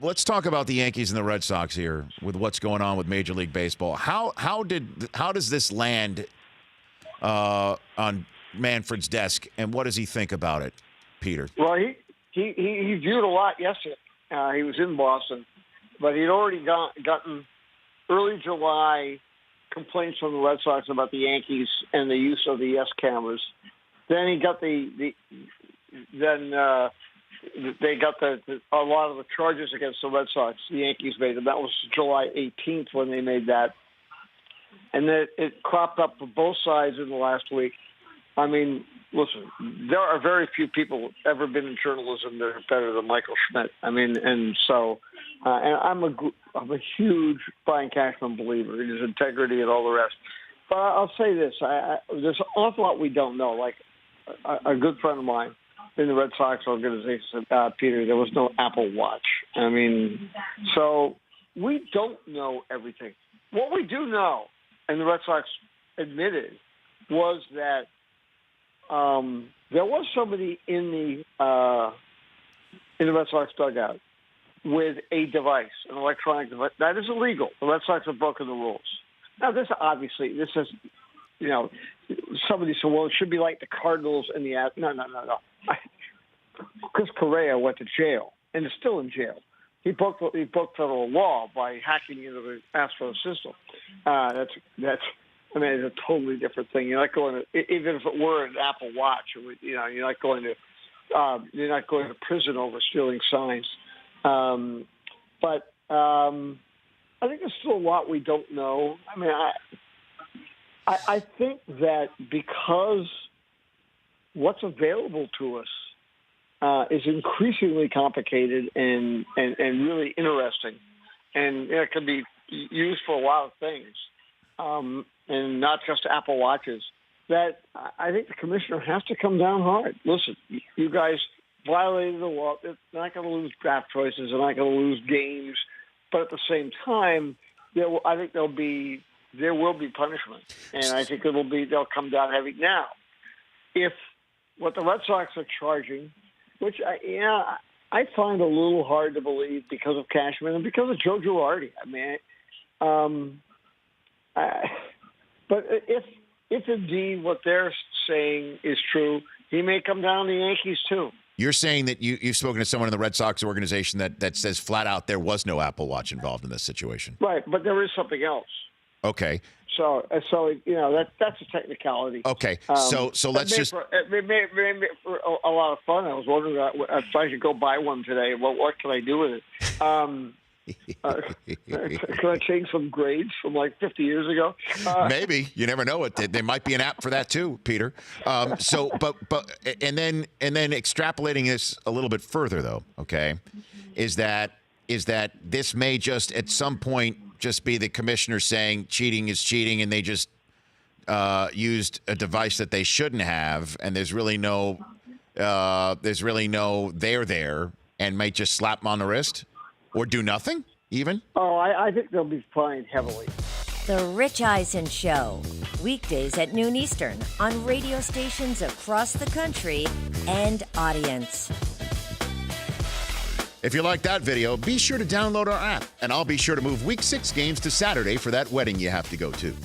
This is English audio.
let's talk about the Yankees and the Red Sox here with what's going on with Major League Baseball. How does this land on Manfred's desk, and what does he think about it, Peter? Well, he viewed a lot yesterday. He was in Boston, but he'd already gotten early July complaints from the Red Sox about the Yankees and the use of the yes cameras. Then he got they got a lot of the charges against the Red Sox. The Yankees made them. That was July 18th when they made that, and then it cropped up for both sides in the last week. I mean, listen, there are very few people ever been in journalism that are better than Michael Schmidt. I mean, and so, and I'm a huge Brian Cashman believer in his integrity and all the rest. But I'll say this: there's an awful lot we don't know. Like a good friend of mine in the Red Sox organization said, Peter, there was no Apple Watch. I mean, so we don't know everything. What we do know, and the Red Sox admitted, was that there was somebody in the Red Sox dugout with a device, an electronic device. That is illegal. The Red Sox have broken the rules. Now, this is, somebody said, well, it should be like the Cardinals and the No. Chris Correa went to jail and is still in jail. He broke federal law by hacking into the Astro system. It's a totally different thing. You're not going to, even if it were an Apple Watch, you're not going to prison over stealing signs. But I think there's still a lot we don't know. I mean, I think that because what's available to us is increasingly complicated and really interesting, and it can be used for a lot of things. And not just Apple Watches, that I think the commissioner has to come down hard. Listen, you guys violated the law. They're not going to lose draft choices. They're not going to lose games. But at the same time, I think there will be punishment. And I think they'll come down heavy. Now, if what the Red Sox are charging, which I find a little hard to believe because of Cashman and because of Joe Girardi. I mean, but if indeed what they're saying is true, he may come down to the Yankees too. You're saying that you've spoken to someone in the Red Sox organization that says flat out there was no Apple Watch involved in this situation. Right, but there is something else. Okay. So that's a technicality. Okay, so let's just. It made for a lot of fun. I was wondering if I should go buy one today. Well, what can I do with it? Can I change some grades from like 50 years ago? Maybe. You never know. There might be an app for that too, Peter. And then extrapolating this a little bit further, though. Okay, is that this may just at some point just be the commissioner saying cheating is cheating, and they just used a device that they shouldn't have, and there's really no there there, and might just slap them on the wrist or do nothing even? Oh, I think they'll be fined heavily. The Rich Eisen Show, weekdays at noon Eastern on radio stations across the country and audience. If you like that video, be sure to download our app, and I'll be sure to move Week 6 games to Saturday for that wedding you have to go to.